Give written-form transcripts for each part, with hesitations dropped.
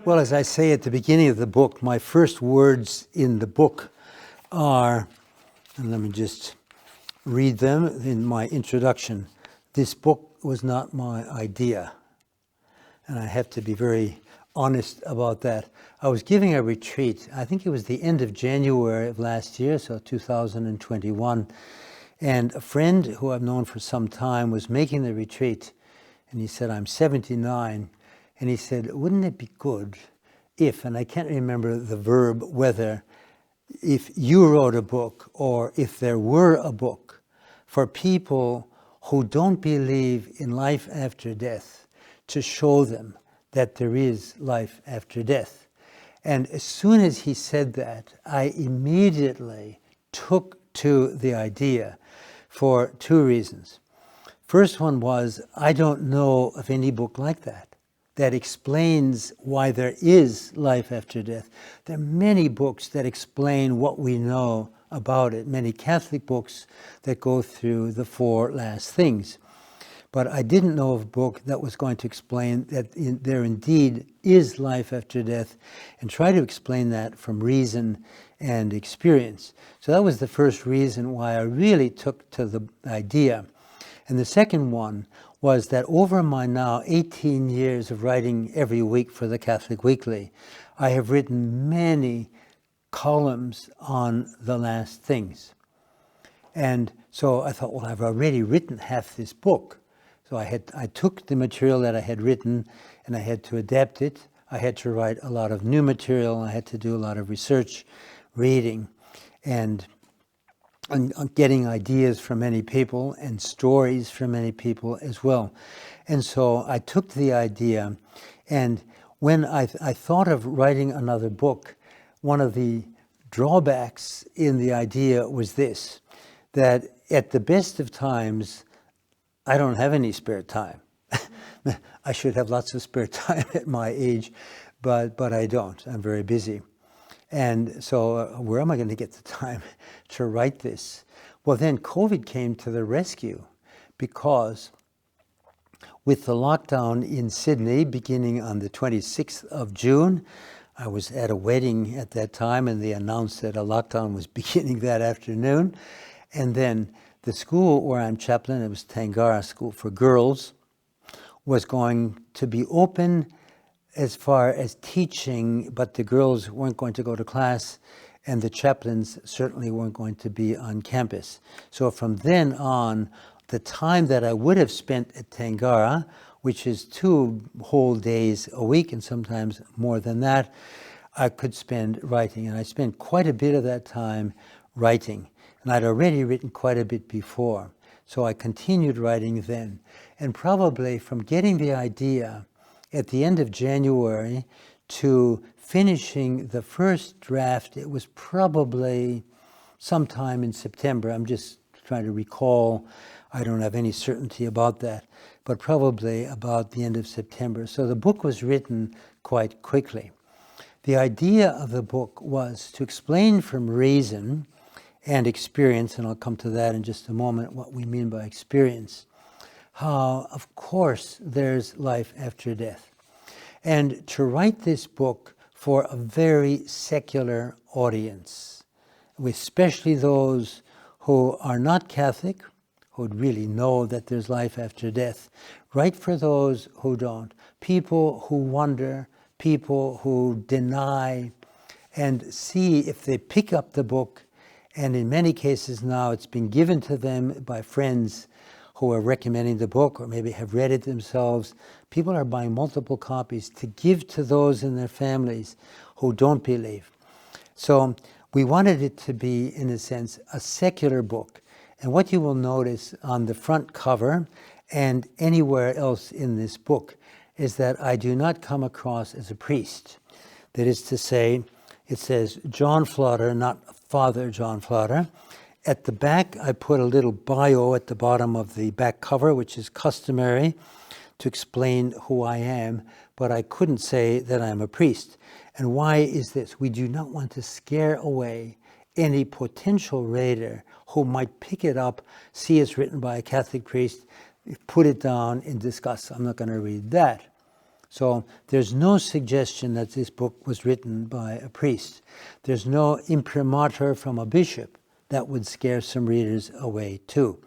Well, as I say at the beginning of the book, my first words in the book are, and let me just read them in my introduction. This book was not my idea. And I have to be very honest about that. I was giving a retreat, I think it was the end of January of last year, so 2021. And a friend who I've known for some time was making the retreat. And he said, I'm 79. And he said, wouldn't it be good if, and I can't remember the verb, whether if you wrote a book or if there were a book for people who don't believe in life after death, to show them that there is life after death. And as soon as he said that, I immediately took to the idea for two reasons. First one was, I don't know of any book like that, that explains why there is life after death. There are many books that explain what we know about it, many Catholic books that go through the four last things. But I didn't know of a book that was going to explain that there indeed is life after death and try to explain that from reason and experience. So that was the first reason why I really took to the idea. And the second one was that over my now 18 years of writing every week for the Catholic Weekly, I have written many columns on the last things. And so I thought, well, I've already written half this book. So I took the material that I had written and I had to adapt it. I had to write a lot of new material. I had to do a lot of research, reading, and getting ideas from many people and stories from many people as well. And so I took the idea, and when I thought of writing another book, one of the drawbacks in the idea was this, that at the best of times, I don't have any spare time. I should have lots of spare time at my age, but I don't. I'm very busy. And so where am I going to get the time to write this? Well, then COVID came to the rescue, because with the lockdown in Sydney beginning on the 26th of June, I was at a wedding at that time, and they announced that a lockdown was beginning that afternoon. And then the school where I'm chaplain, it was Tangara School for Girls, was going to be open as far as teaching, but the girls weren't going to go to class, and the chaplains certainly weren't going to be on campus. So from then on, the time that I would have spent at Tangara, which is 2 whole days a week, and sometimes more than that, I could spend writing. And I spent quite a bit of that time writing. And I'd already written quite a bit before. So I continued writing then. And probably from getting the idea at the end of January to finishing the first draft, it was probably sometime in September. I'm just trying to recall. I don't have any certainty about that, but probably about the end of September. So the book was written quite quickly. The idea of the book was to explain from reason and experience, and I'll come to that in just a moment, what we mean by experience, how, of course, there's life after death. And to write this book for a very secular audience, especially those who are not Catholic, who really know that there's life after death. Write for those who don't, people who wonder, people who deny, and see if they pick up the book. And in many cases now it's been given to them by friends who are recommending the book or maybe have read it themselves. People are buying multiple copies to give to those in their families who don't believe. So we wanted it to be, in a sense, a secular book. And what you will notice on the front cover and anywhere else in this book is that I do not come across as a priest. That is to say, it says John Flader, not Father John Flader. At the back, I put a little bio at the bottom of the back cover, which is customary to explain who I am, but I couldn't say that I'm a priest. And why is this? We do not want to scare away any potential reader who might pick it up, see it's written by a Catholic priest, put it down and discuss. I'm not going to read that. So there's no suggestion that this book was written by a priest. There's no imprimatur from a bishop. That would scare some readers away too.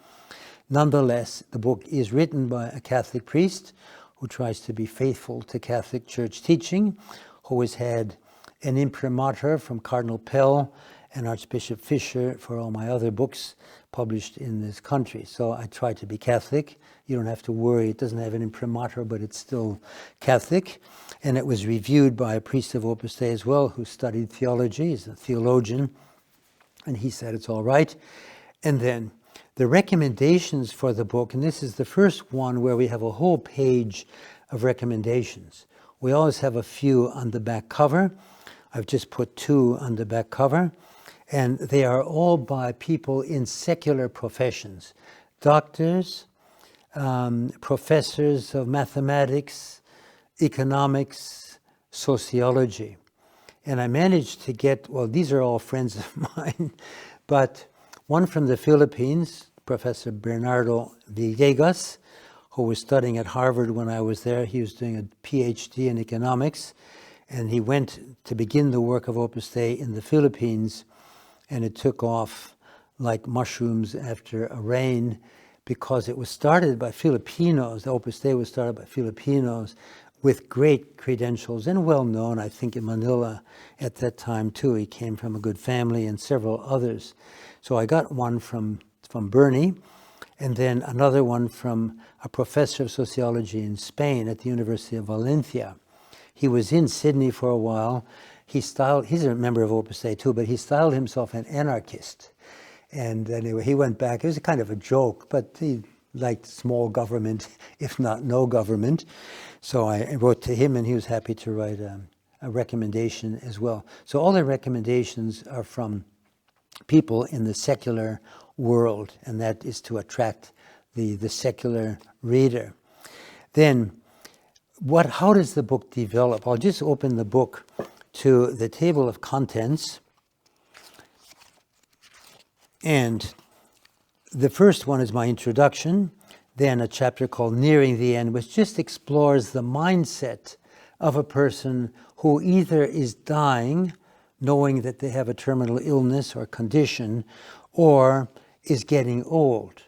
Nonetheless, the book is written by a Catholic priest who tries to be faithful to Catholic Church teaching, who has had an imprimatur from Cardinal Pell and Archbishop Fisher for all my other books published in this country. So I try to be Catholic. You don't have to worry. It doesn't have an imprimatur, but it's still Catholic. And it was reviewed by a priest of Opus Dei as well, who studied theology. He's a theologian. And he said it's all right. And then the recommendations for the book, and this is the first one where we have a whole page of recommendations. We always have a few on the back cover. I've just put 2 on the back cover. And they are all by people in secular professions. Doctors, professors of mathematics, economics, sociology. And I managed to get, well, these are all friends of mine, but one from the Philippines, Professor Bernardo Villegas, who was studying at Harvard when I was there. He was doing a PhD in economics, and he went to begin the work of Opus Dei in the Philippines, and it took off like mushrooms after a rain, because it was started by Filipinos. The Opus Dei was started by Filipinos with great credentials and well known, I think, in Manila at that time too. He came from a good family and several others. So I got one from Bernie, and then another one from a professor of sociology in Spain at the University of Valencia. He was in Sydney for a while. He's a member of Opus Dei too, but he styled himself an anarchist. And anyway, he went back. It was kind of a joke, but he liked small government, if not no government. So I wrote to him, and he was happy to write a recommendation as well. So all the recommendations are from people in the secular world, and that is to attract the secular reader. Then, how does the book develop? I'll just open the book to the table of contents. And the first one is my introduction, then a chapter called Nearing the End, which just explores the mindset of a person who either is dying, knowing that they have a terminal illness or condition, or is getting old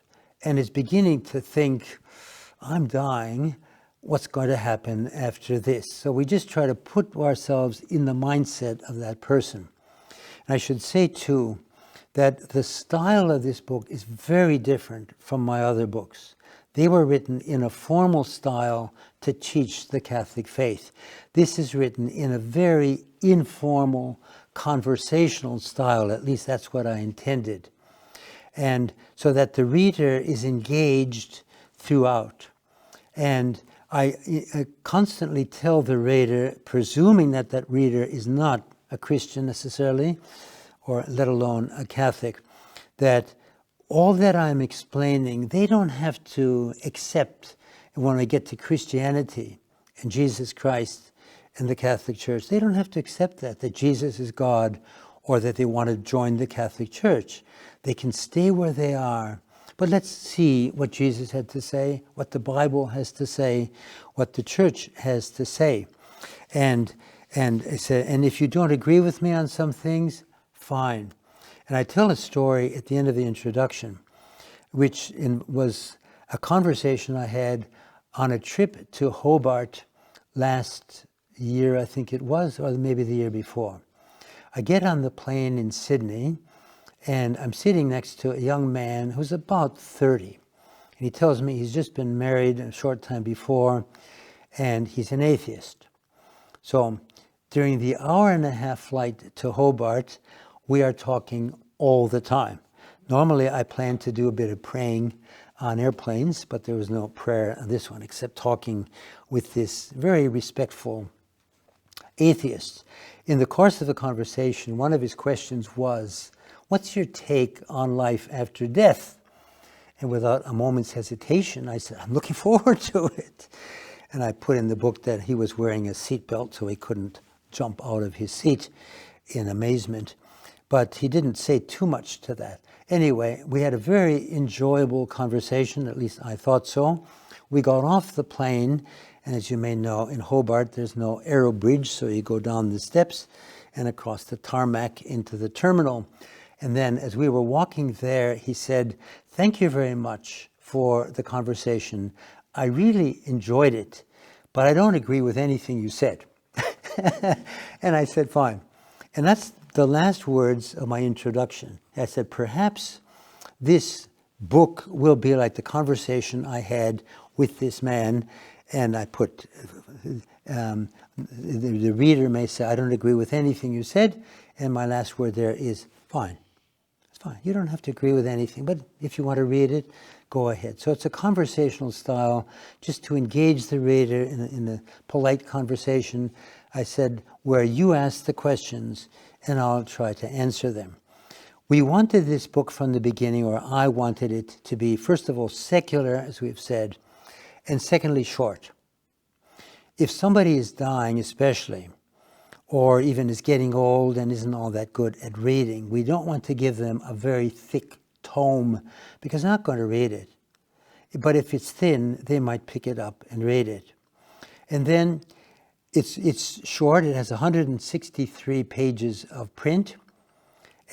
and is beginning to think, I'm dying, what's going to happen after this? So we just try to put ourselves in the mindset of that person. And I should say, too, that the style of this book is very different from my other books. They were written in a formal style to teach the Catholic faith. This is written in a very informal, conversational style. At least that's what I intended. And so that the reader is engaged throughout. And I constantly tell the reader, presuming that that reader is not a Christian necessarily, or let alone a Catholic, that all that I'm explaining, they don't have to accept when I get to Christianity and Jesus Christ and the Catholic Church. They don't have to accept that Jesus is God, or that they want to join the Catholic Church. They can stay where they are. But let's see what Jesus had to say, what the Bible has to say, what the Church has to say. And if you don't agree with me on some things, fine. And I tell a story at the end of the introduction, which was a conversation I had on a trip to Hobart last year, I think it was, or maybe the year before. I get on the plane in Sydney, and I'm sitting next to a young man who's about 30. And he tells me he's just been married a short time before, and he's an atheist. So during the hour-and-a-half flight to Hobart, we are talking all the time. Normally, I plan to do a bit of praying on airplanes, but there was no prayer on this one, except talking with this very respectful atheist. In the course of the conversation, one of his questions was, what's your take on life after death? And without a moment's hesitation, I said, I'm looking forward to it. And I put in the book that he was wearing a seatbelt so he couldn't jump out of his seat in amazement. But he didn't say too much to that. Anyway, we had a very enjoyable conversation, at least I thought so. we got off the plane, and as you may know, in Hobart, there's no aero bridge, so you go down the steps and across the tarmac into the terminal. And then as we were walking there, he said, "Thank you very much for the conversation. I really enjoyed it, but I don't agree with anything you said." And I said, "Fine." And that's the last words of my introduction. I said, perhaps this book will be like the conversation I had with this man. And I put, the reader may say, "I don't agree with anything you said." And my last word there is, "Fine. It's fine. You don't have to agree with anything, but if you want to read it, go ahead." So it's a conversational style, just to engage the reader in a polite conversation. I said, where you ask the questions, and I'll try to answer them. We wanted this book from the beginning, or I wanted it to be, first of all, secular, as we've said, and secondly, short. If somebody is dying, especially, or even is getting old and isn't all that good at reading, we don't want to give them a very thick tome, because they're not going to read it. But if it's thin, they might pick it up and read it. And then it's short. It has 163 pages of print,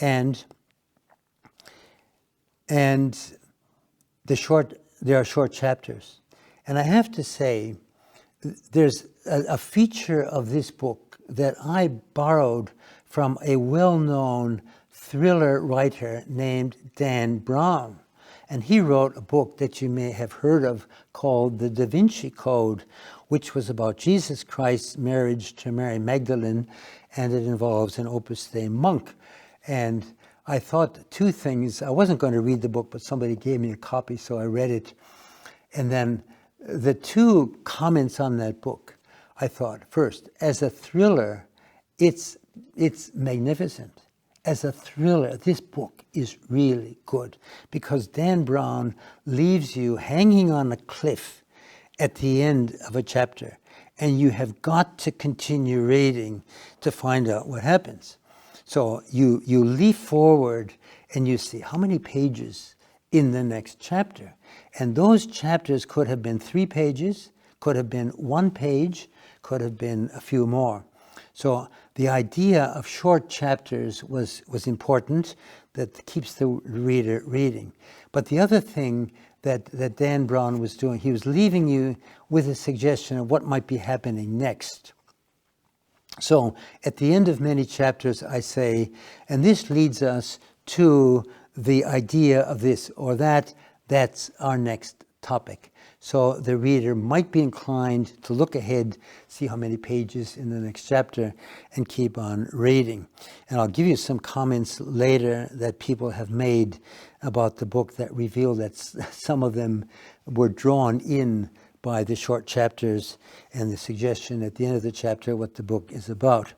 and there are short chapters. And I have to say, there's a feature of this book that I borrowed from a well-known thriller writer named Dan Brown. And he wrote a book that you may have heard of called The Da Vinci Code, which was about Jesus Christ's marriage to Mary Magdalene, and it involves an Opus Dei monk. And I thought two things. I wasn't going to read the book, but somebody gave me a copy, so I read it. And then the two comments on that book, I thought, first, as a thriller, it's magnificent. As a thriller, this book is really good, because Dan Brown leaves you hanging on a cliff at the end of a chapter, and you have got to continue reading to find out what happens. So you leaf forward and you see how many pages in the next chapter. And those chapters could have been 3 pages, could have been 1 page, could have been a few more. So the idea of short chapters was important, that keeps the reader reading. But the other thing that Dan Brown was doing, he was leaving you with a suggestion of what might be happening next. So at the end of many chapters, I say, and this leads us to the idea of this or that, that's our next topic. So the reader might be inclined to look ahead, see how many pages in the next chapter, and keep on reading. And I'll give you some comments later that people have made about the book that reveal that some of them were drawn in by the short chapters and the suggestion at the end of the chapter what the book is about,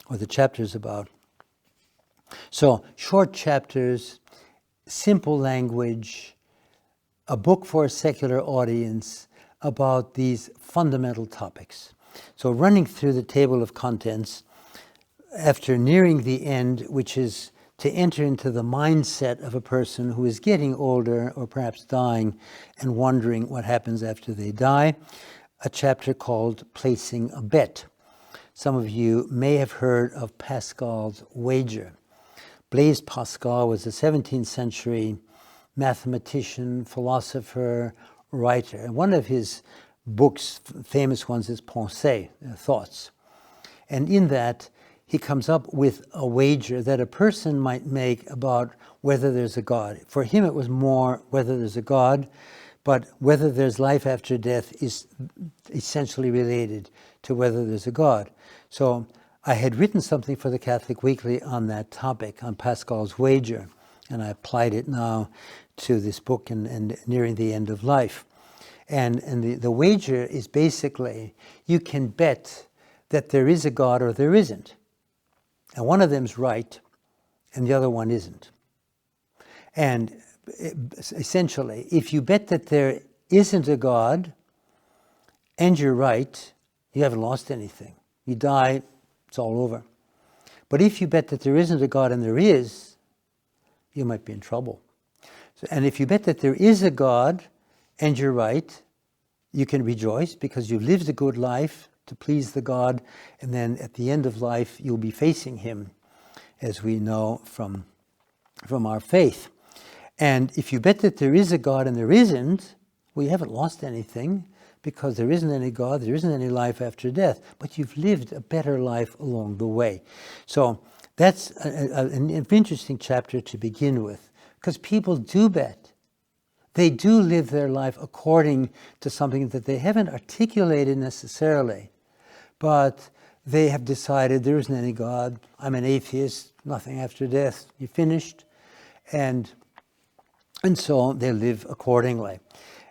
or the chapter is about. So short chapters, simple language, a book for a secular audience about these fundamental topics. So running through the table of contents, after nearing the end, which is to enter into the mindset of a person who is getting older or perhaps dying and wondering what happens after they die, a chapter called Placing a Bet. Some of you may have heard of Pascal's wager. Blaise Pascal was a 17th century mathematician, philosopher, writer. And one of his books, famous ones, is Pensées, Thoughts. And in that, he comes up with a wager that a person might make about whether there's a God. For him, it was more whether there's a God, but whether there's life after death is essentially related to whether there's a God. So I had written something for the Catholic Weekly on that topic, on Pascal's wager, and I applied it now to this book and nearing the end of life. And the wager is basically, you can bet that there is a God or there isn't. And one of them's right, and the other one isn't. And essentially, if you bet that there isn't a God, and you're right, you haven't lost anything. You die, it's all over. But if you bet that there isn't a God and there is, you might be in trouble. And if you bet that there is a God, and you're right, you can rejoice because you've lived a good life to please the God, and then at the end of life you'll be facing him, as we know from our faith. And if you bet that there is a God and there isn't, well, you haven't lost anything, because there isn't any God, there isn't any life after death, but you've lived a better life along the way. So that's an interesting chapter to begin with, because people do bet. They do live their life according to something that they haven't articulated necessarily, but they have decided there isn't any God, I'm an atheist, nothing after death, you're finished, and so they live accordingly.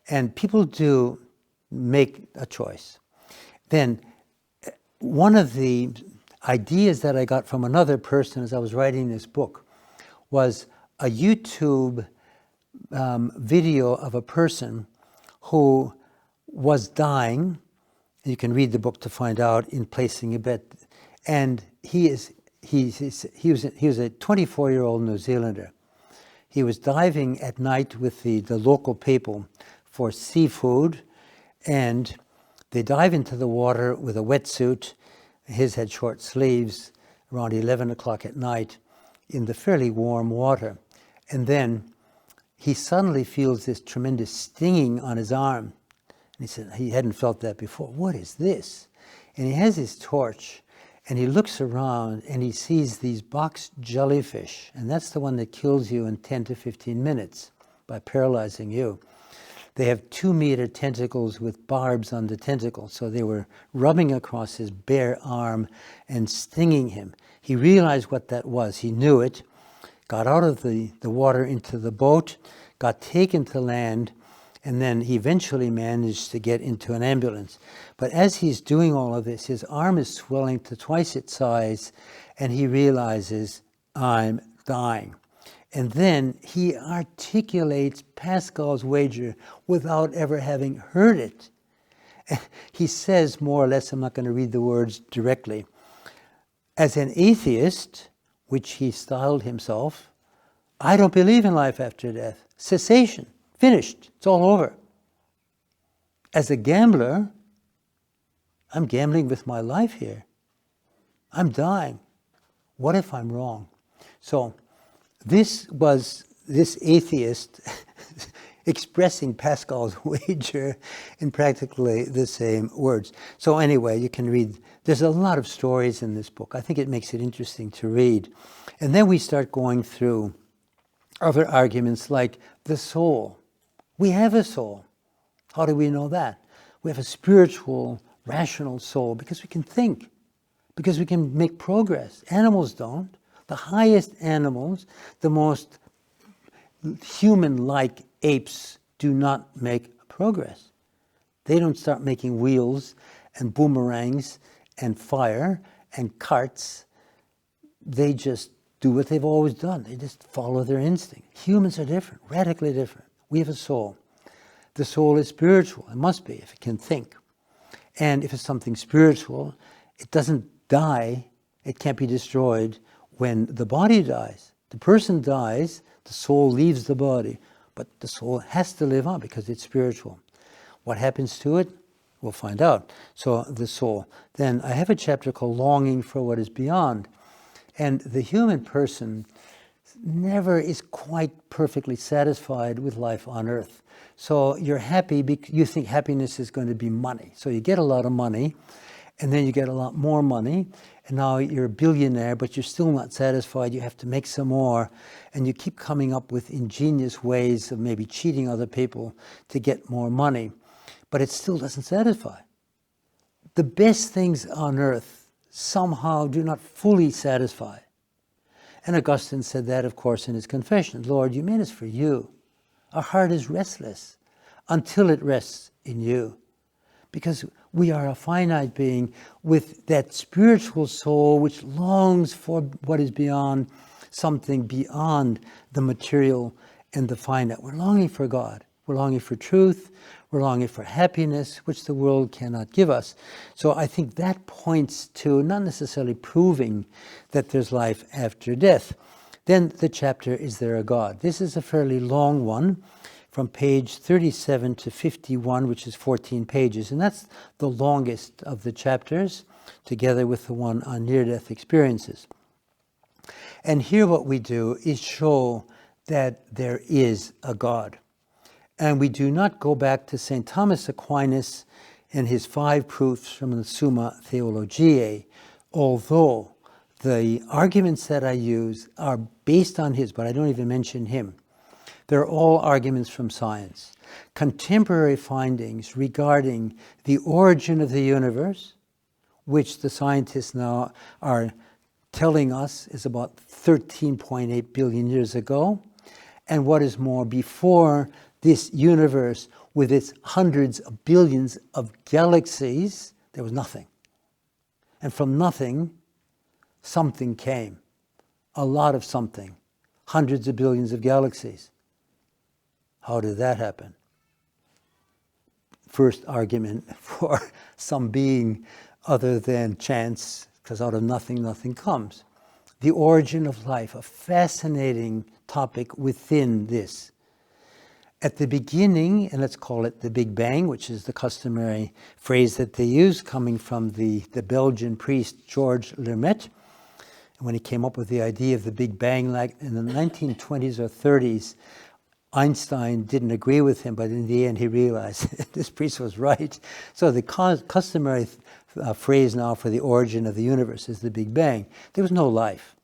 And people do make a choice. Then one of the ideas that I got from another person as I was writing this book was a YouTube video of a person who was dying. You can read the book to find out in placing a bet. And he was a 24-year-old New Zealander. He was diving at night with the local people for seafood, and they dive into the water with a wetsuit. His had short sleeves, around 11 o'clock at night in the fairly warm water. And then he suddenly feels this tremendous stinging on his arm. And he said he hadn't felt that before. What is this? And he has his torch, and he looks around and he sees these box jellyfish, and that's the one that kills you in 10 to 15 minutes by paralyzing you. They have 2-meter tentacles with barbs on the tentacles, so they were rubbing across his bare arm and stinging him. He realized what that was. He knew it, got out of the water into the boat, got taken to land, and then he eventually managed to get into an ambulance. But as he's doing all of this, his arm is swelling to twice its size, and he realizes, I'm dying. And then he articulates Pascal's wager without ever having heard it. He says, more or less, I'm not going to read the words directly, as an atheist, which he styled himself, I don't believe in life after death. Cessation. Finished. It's all over. As a gambler, I'm gambling with my life here. I'm dying. What if I'm wrong? So this was this atheist expressing Pascal's wager in practically the same words. So anyway, you can read. There's a lot of stories in this book. I think it makes it interesting to read. And then we start going through other arguments like the soul. We have a soul. How do we know that? We have a spiritual, rational soul because we can think, because we can make progress. Animals don't. The highest animals, the most human-like apes, do not make progress. They don't start making wheels and boomerangs and fire and carts. They just do what they've always done. They just follow their instinct. Humans are different, radically different. We have a soul. The soul is spiritual. It must be if it can think. And if it's something spiritual, it doesn't die. It can't be destroyed when the body dies. The person dies, the soul leaves the body, but the soul has to live on because it's spiritual. What happens to it? We'll find out. So the soul. Then I have a chapter called Longing for What is Beyond. And the human person never is quite perfectly satisfied with life on earth. So you're happy because you think happiness is going to be money. So you get a lot of money, and then you get a lot more money, and now you're a billionaire, but you're still not satisfied. You have to make some more, and you keep coming up with ingenious ways of maybe cheating other people to get more money, but it still doesn't satisfy. The best things on earth somehow do not fully satisfy. And Augustine said that, of course, in his Confession. Lord, you made us for you. Our heart is restless until it rests in you. Because we are a finite being with that spiritual soul which longs for what is beyond, something beyond the material and the finite. We're longing for God. We're longing for truth. We're longing for happiness, which the world cannot give us. So I think that points to not necessarily proving that there's life after death. Then the chapter, Is There a God? This is a fairly long one, from page 37 to 51, which is 14 pages. And that's the longest of the chapters, together with the one on near-death experiences. And here what we do is show that there is a God. And we do not go back to St. Thomas Aquinas and his 5 proofs from the Summa Theologiae, although the arguments that I use are based on his, but I don't even mention him. They're all arguments from science. Contemporary findings regarding the origin of the universe, which the scientists now are telling us is about 13.8 billion years ago, and what is more, before this universe with its hundreds of billions of galaxies, there was nothing. And from nothing, something came. A lot of something. Hundreds of billions of galaxies. How did that happen? First argument for some being other than chance, because out of nothing, nothing comes. The origin of life, a fascinating topic within this. At the beginning, and let's call it the Big Bang, which is the customary phrase that they use, coming from the Belgian priest Georges Lermet, when he came up with the idea of the Big Bang, like in the 1920s or 30s, Einstein didn't agree with him, but in the end he realized this priest was right. So the customary phrase now for the origin of the universe is the Big Bang. There was no life.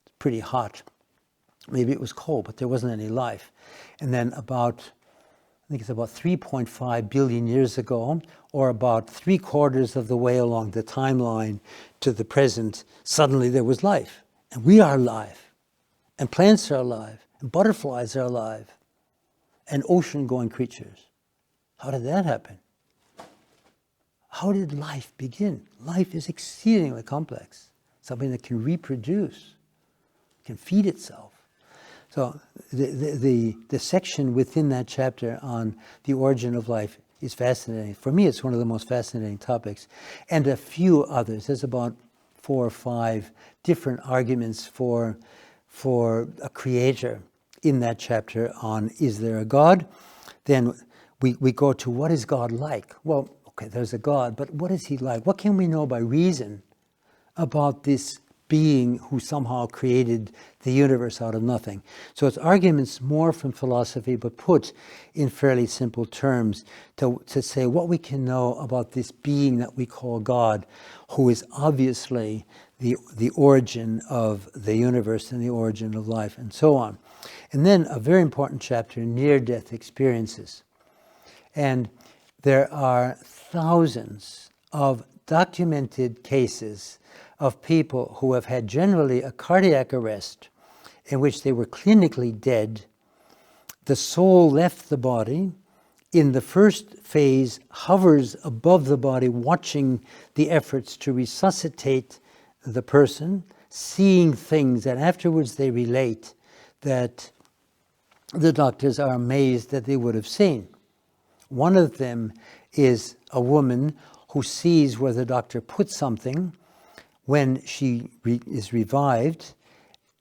It's pretty hot. Maybe it was cold, but there wasn't any life. And then about 3.5 billion years ago, or about 3/4 of the way along the timeline to the present, suddenly there was life. And we are alive. And plants are alive. And butterflies are alive. And ocean-going creatures. How did that happen? How did life begin? Life is exceedingly complex. Something that can reproduce, can feed itself. So the section within that chapter on the origin of life is fascinating. For me, it's one of the most fascinating topics. And a few others. There's about 4 or 5 different arguments for a creator in that chapter on is there a God? Then we go to what is God like? Well, okay, there's a God, but what is he like? What can we know by reason about this being who somehow created the universe out of nothing? So it's arguments more from philosophy, but put in fairly simple terms to say what we can know about this being that we call God, who is obviously the origin of the universe and the origin of life, and so on. And then a very important chapter, near-death experiences. And there are thousands of documented cases of people who have had generally a cardiac arrest in which they were clinically dead. The soul left the body, in the first phase hovers above the body, watching the efforts to resuscitate the person, seeing things that afterwards they relate that the doctors are amazed that they would have seen. One of them is a woman who sees where the doctor put something when she is revived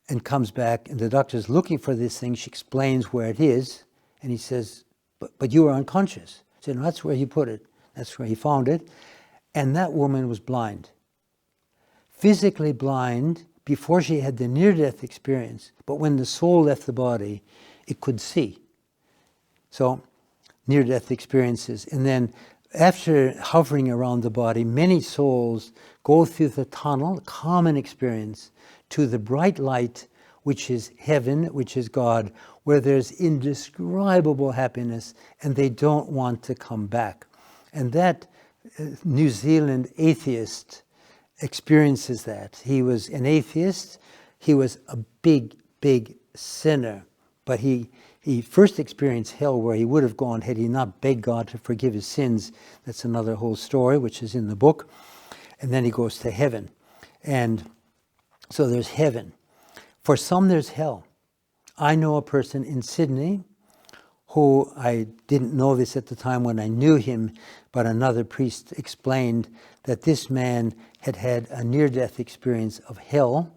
and comes back, and the doctor's looking for this thing. She explains where it is, and he says, but you were unconscious. She said, no, that's where he put it. That's where he found it. And that woman was blind. Physically blind before she had the near-death experience, but when the soul left the body, it could see. So, near-death experiences. And then after hovering around the body, many souls go through the tunnel, common experience, to the bright light, which is heaven, which is God, where there's indescribable happiness, and they don't want to come back. And that New Zealand atheist experiences that. He was an atheist. He was a big, big sinner. But he first experienced hell, where he would have gone had he not begged God to forgive his sins. That's another whole story, which is in the book. And then he goes to heaven. And so there's heaven. For some, there's hell. I know a person in Sydney who, I didn't know this at the time when I knew him, but another priest explained that this man had had a near-death experience of hell,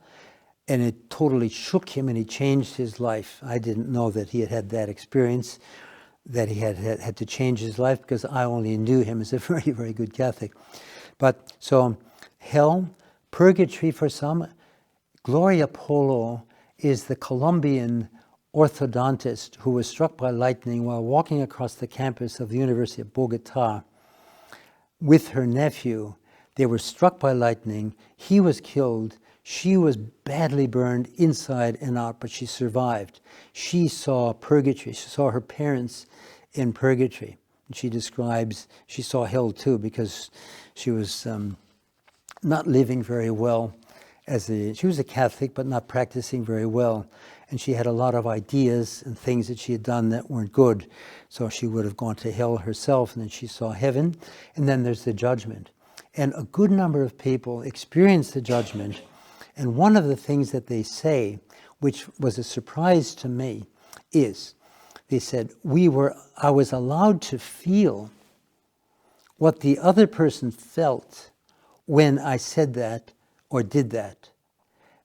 and it totally shook him and he changed his life. I didn't know that he had had that experience. that he had to change his life, because I only knew him as a very, very good Catholic. But so hell, purgatory for some. Gloria Polo is the Colombian orthodontist who was struck by lightning while walking across the campus of the University of Bogota with her nephew. They were struck by lightning. He was killed. She was badly burned inside and out, but she survived. She saw purgatory. She saw her parents in purgatory. And she describes, she saw hell too, because she was not living very well. She was a Catholic, but not practicing very well. And she had a lot of ideas and things that she had done that weren't good. So she would have gone to hell herself, and then she saw heaven. And then there's the judgment. And a good number of people experience the judgment. And one of the things that they say, which was a surprise to me, is they said, I was allowed to feel what the other person felt when I said that or did that.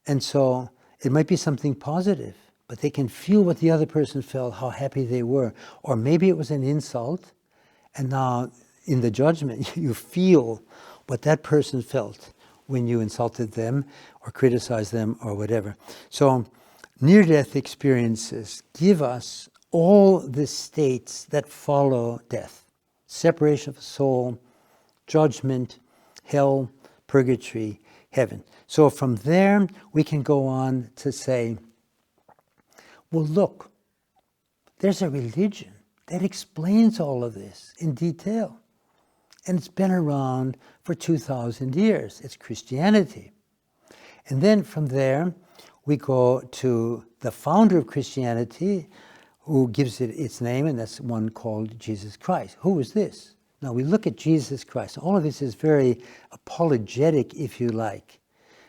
And so it might be something positive, but they can feel what the other person felt, how happy they were. Or maybe it was an insult, and now in the judgment you feel what that person felt when you insulted them or criticized them or whatever. So near-death experiences give us all the states that follow death. Separation of the soul, judgment, hell, purgatory, heaven. So from there, we can go on to say, well, look, there's a religion that explains all of this in detail. And it's been around for 2,000 years. It's Christianity. And then from there, we go to the founder of Christianity, who gives it its name, and that's one called Jesus Christ. Who is this? Now we look at Jesus Christ. All of this is very apologetic, if you like.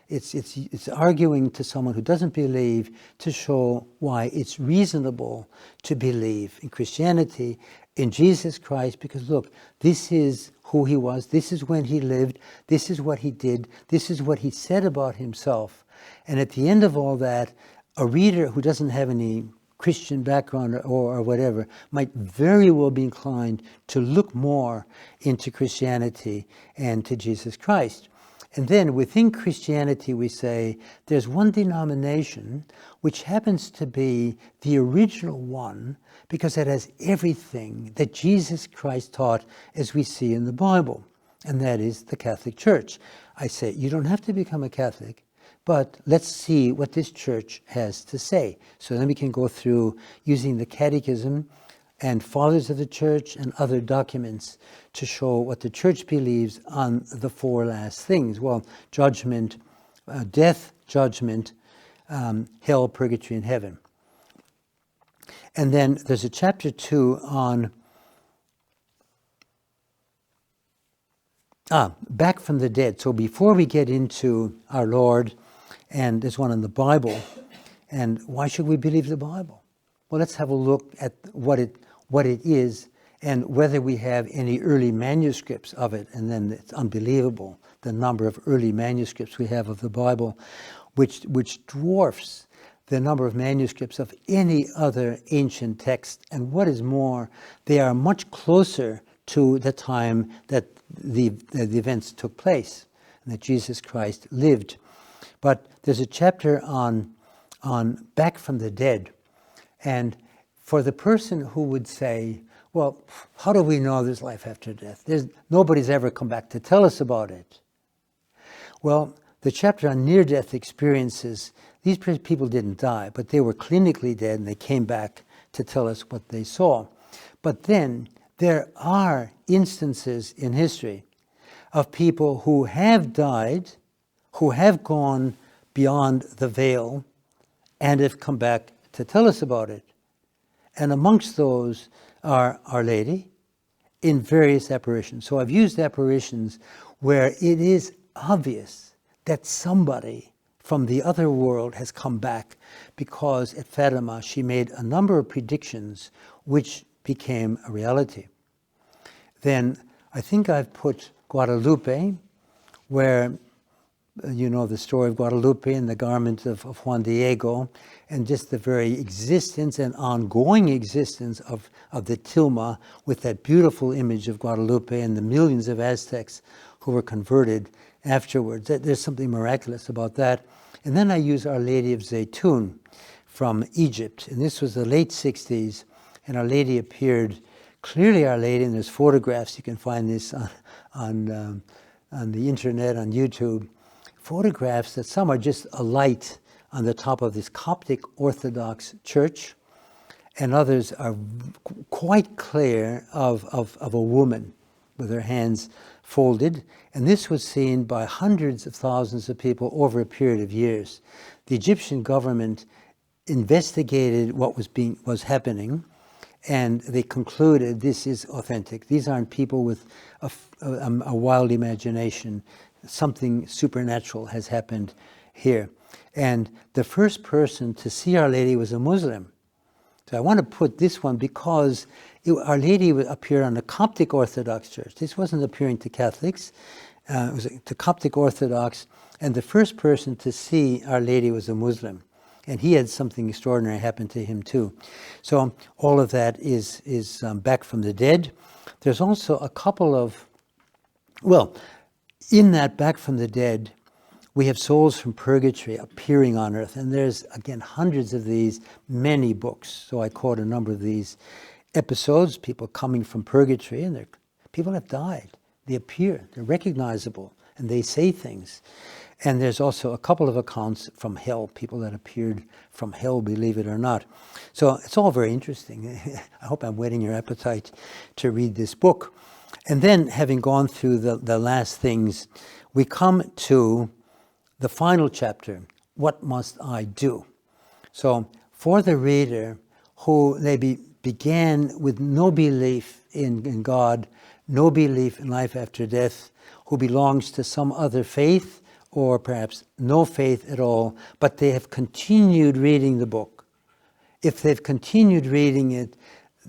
It's arguing to someone who doesn't believe to show why it's reasonable to believe in Christianity, in Jesus Christ, because look, this is who he was, this is when he lived, this is what he did, this is what he said about himself. And at the end of all that, a reader who doesn't have any Christian background or whatever might very well be inclined to look more into Christianity and to Jesus Christ. And then within Christianity we say there's one denomination which happens to be the original one because it has everything that Jesus Christ taught as we see in the Bible, and that is the Catholic Church. I say you don't have to become a Catholic, but let's see what this church has to say. So then we can go through using the Catechism and Fathers of the Church and other documents to show what the Church believes on the four last things. Well, judgment, death, judgment, hell, purgatory, and heaven. And then there's a chapter 2 on back from the dead. So before we get into our Lord, and there's one in the Bible, and why should we believe the Bible? Well, let's have a look at what it is and whether we have any early manuscripts of it. And then it's unbelievable, the number of early manuscripts we have of the Bible, which dwarfs the number of manuscripts of any other ancient text. And what is more, they are much closer to the time that the events took place and that Jesus Christ lived. But there's a chapter on back from the dead. And for the person who would say, well, how do we know there's life after death? Nobody's ever come back to tell us about it. Well, the chapter on near-death experiences, these people didn't die, but they were clinically dead, and they came back to tell us what they saw. But then there are instances in history of people who have died, who have gone beyond the veil, and have come back to tell us about it. And amongst those are Our Lady in various apparitions. So I've used apparitions where it is obvious that somebody from the other world has come back, because at Fatima she made a number of predictions which became a reality. Then I think I've put Guadalupe, where You know the story of Guadalupe and the garment of Juan Diego, and just the very existence and ongoing existence of the tilma with that beautiful image of Guadalupe and the millions of Aztecs who were converted afterwards. There's something miraculous about that. And then I use Our Lady of Zaytun from Egypt. And this was the late 60s, and Our Lady appeared, clearly Our Lady, and there's photographs. You can find this on the internet, on YouTube. Photographs that some are just a light on the top of this Coptic Orthodox church, and others are quite clear of a woman with her hands folded. And this was seen by hundreds of thousands of people over a period of years. The Egyptian government investigated what was happening, and they concluded this is authentic. These aren't people with a wild imagination. Something supernatural has happened here. And the first person to see Our Lady was a Muslim. So I want to put this one because Our Lady appeared on the Coptic Orthodox Church. This wasn't appearing to Catholics. It was to Coptic Orthodox. And the first person to see Our Lady was a Muslim. And he had something extraordinary happen to him too. So all of that is back from the dead. There's also a couple of, well, in that back from the dead, we have souls from purgatory appearing on earth. And there's, again, hundreds of these, many books. So I quote a number of these episodes, people coming from purgatory, and people have died. They appear, they're recognizable, and they say things. And there's also a couple of accounts from hell, people that appeared from hell, believe it or not. So it's all very interesting. I hope I'm whetting your appetite to read this book. And then, having gone through the last things, we come to the final chapter, What Must I Do? So, for the reader who maybe began with no belief in God, no belief in life after death, who belongs to some other faith, or perhaps no faith at all, but they have continued reading the book. If they've continued reading it,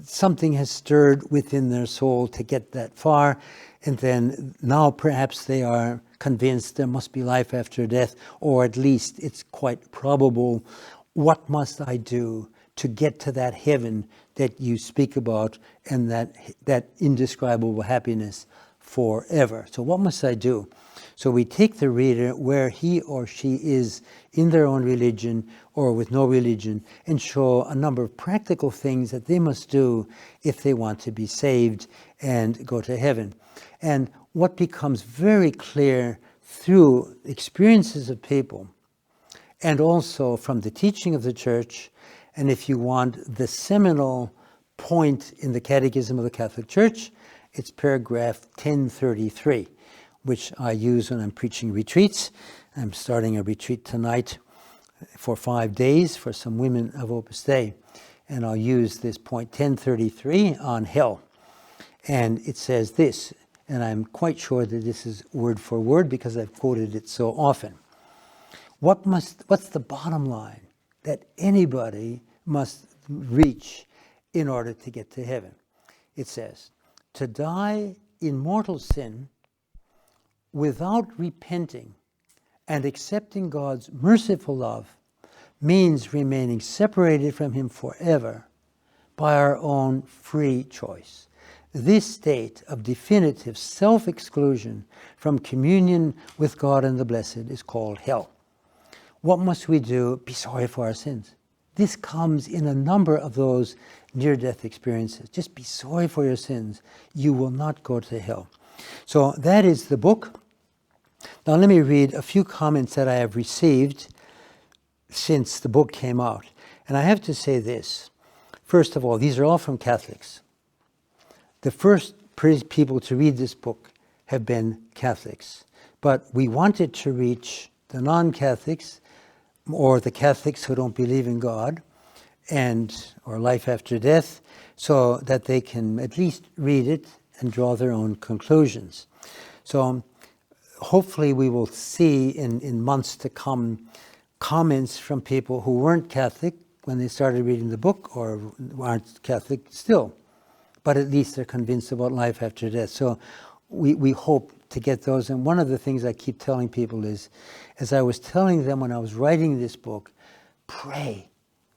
something has stirred within their soul to get that far, and then now perhaps they are convinced there must be life after death, or at least it's quite probable. What must I do to get to that heaven that you speak about, and that indescribable happiness forever? So what must I do? So we take the reader where he or she is in their own religion or with no religion, and show a number of practical things that they must do if they want to be saved and go to heaven. And what becomes very clear through experiences of people, and also from the teaching of the Church, and if you want the seminal point in the Catechism of the Catholic Church, it's paragraph 1033, which I use when I'm preaching retreats. I'm starting a retreat tonight for 5 days for some women of Opus Dei. And I'll use this point 1033 on hell. And it says this, and I'm quite sure that this is word for word because I've quoted it so often. What's the bottom line that anybody must reach in order to get to heaven? It says, to die in mortal sin without repenting and accepting God's merciful love means remaining separated from Him forever by our own free choice. This state of definitive self-exclusion from communion with God and the blessed is called hell. What must we do? Be sorry for our sins. This comes in a number of those near-death experiences. Just be sorry for your sins. You will not go to hell. So that is the book. Now let me read a few comments that I have received since the book came out. And I have to say this. First of all, these are all from Catholics. The first people to read this book have been Catholics. But we wanted to reach the non-Catholics, or the Catholics who don't believe in God, or life after death, so that they can at least read it and draw their own conclusions. So hopefully we will see in months to come comments from people who weren't Catholic when they started reading the book, or aren't Catholic still, but at least they're convinced about life after death. So we hope to get those. And one of the things I keep telling people is, as I was telling them when I was writing this book, pray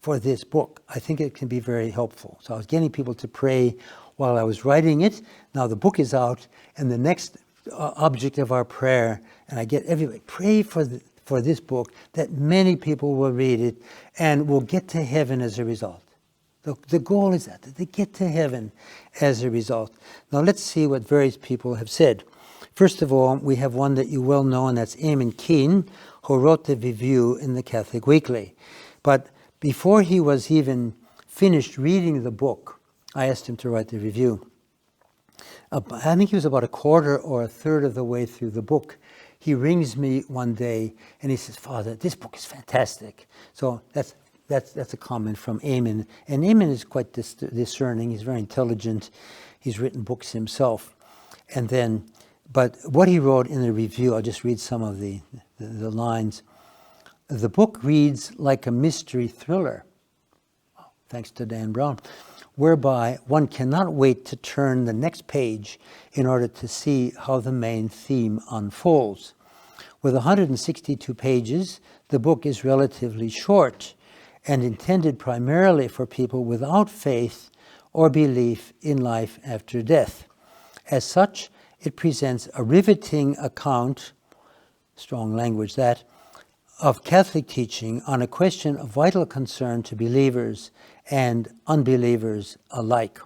for this book. I think it can be very helpful. So I was getting people to pray while I was writing it. Now the book is out, and the next object of our prayer, and I get everybody, pray for this book, that many people will read it and will get to heaven as a result. The goal is that they get to heaven as a result. Now let's see what various people have said. First of all, we have one that you well know, and that's Eamon Keane, who wrote the review in the Catholic Weekly. But before he was even finished reading the book, I asked him to write the review. I think he was about a quarter or a third of the way through the book. He rings me one day and he says, "Father, this book is fantastic." So that's a comment from Eamon. And Eamon is quite discerning. He's very intelligent. He's written books himself. And then, but what he wrote in the review, I'll just read some of the lines. The book reads like a mystery thriller, thanks to Dan Brown, whereby one cannot wait to turn the next page in order to see how the main theme unfolds. With 162 pages, the book is relatively short and intended primarily for people without faith or belief in life after death. As such, it presents a riveting account, strong language that, of Catholic teaching on a question of vital concern to believers and unbelievers alike.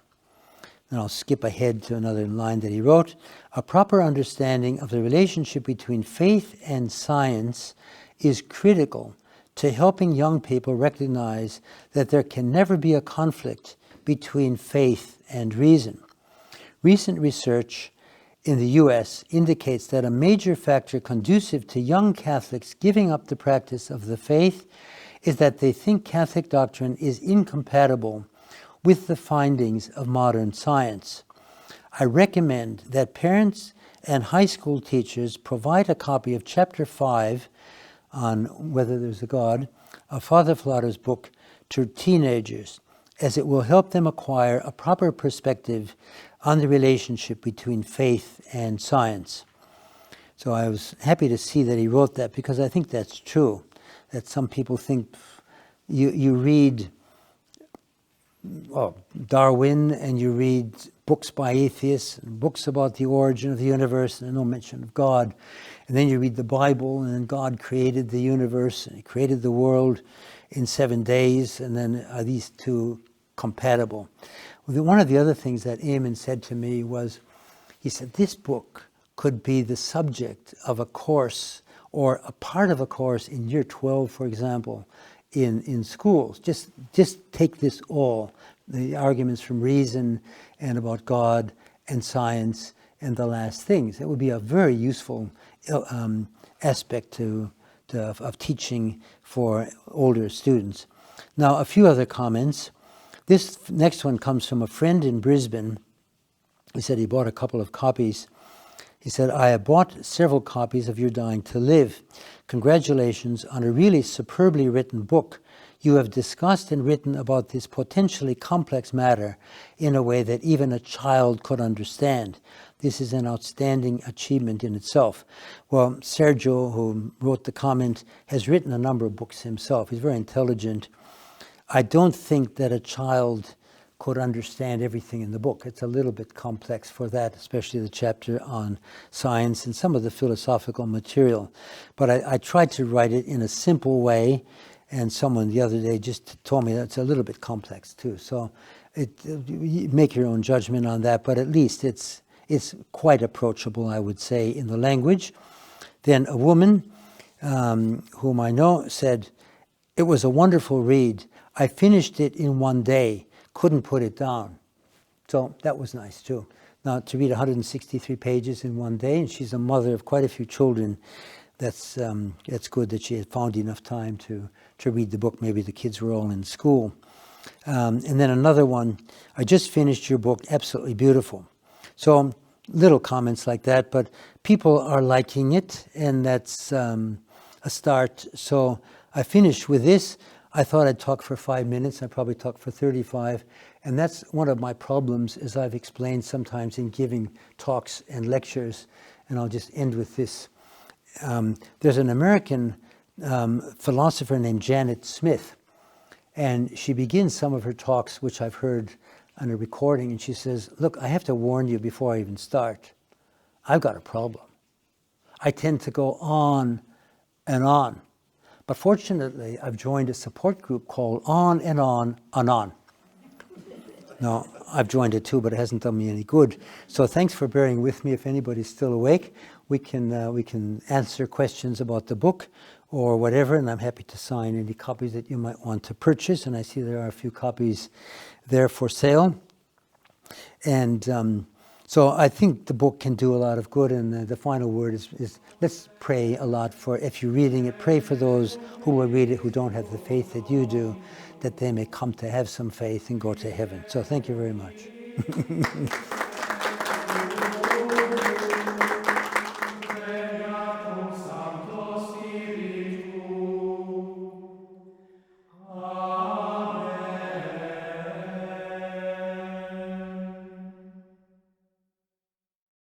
And I'll skip ahead to another line that he wrote. A proper understanding of the relationship between faith and science is critical to helping young people recognize that there can never be a conflict between faith and reason. Recent research in the U.S. indicates that a major factor conducive to young Catholics giving up the practice of the faith is that they think Catholic doctrine is incompatible with the findings of modern science. I recommend that parents and high school teachers provide a copy of Chapter 5 on Whether There's a God, of Father Flader's book, to teenagers, as it will help them acquire a proper perspective on the relationship between faith and science. So I was happy to see that he wrote that, because I think that's true, that some people think you read Darwin and you read books by atheists, and books about the origin of the universe and no mention of God, and then you read the Bible and then God created the universe and he created the world in 7 days, and then are these two compatible? One of the other things that Eamon said to me was, he said, this book could be the subject of a course or a part of a course in year 12, for example, in schools. Just take this all, the arguments from reason and about God and science and the last things. It would be a very useful aspect of teaching for older students. Now, a few other comments. This next one comes from a friend in Brisbane. He said he bought a couple of copies. He said, I have bought several copies of Your Dying to Live. Congratulations on a really superbly written book. You have discussed and written about this potentially complex matter in a way that even a child could understand. This is an outstanding achievement in itself. Well, Sergio, who wrote the comment, has written a number of books himself. He's very intelligent. I don't think that a child could understand everything in the book. It's a little bit complex for that, especially the chapter on science and some of the philosophical material. But I tried to write it in a simple way, and someone the other day just told me that it's a little bit complex too. So you make your own judgment on that, but at least it's quite approachable, I would say, in the language. Then a woman whom I know said, it was a wonderful read. I finished it in one day, couldn't put it down. So that was nice too. Now, to read 163 pages in one day, and she's a mother of quite a few children, that's good that she had found enough time to read the book. Maybe the kids were all in school. And then another one, I just finished your book, absolutely beautiful. So little comments like that, but people are liking it, and that's a start. So I finished with this. I thought I'd talk for 5 minutes. I probably talked for 35. And that's one of my problems, as I've explained sometimes in giving talks and lectures. And I'll just end with this. There's an American philosopher named Janet Smith, and she begins some of her talks, which I've heard on a recording, and she says, look, I have to warn you before I even start. I've got a problem. I tend to go on and on. But fortunately, I've joined a support group called On and On and On. Now, I've joined it too, but it hasn't done me any good. So thanks for bearing with me. If anybody's still awake, we can answer questions about the book or whatever, and I'm happy to sign any copies that you might want to purchase. And I see there are a few copies there for sale. And so I think the book can do a lot of good. And the final word is let's pray a lot for, if you're reading it, pray for those who will read it who don't have the faith that you do, that they may come to have some faith and go to heaven. So thank you very much.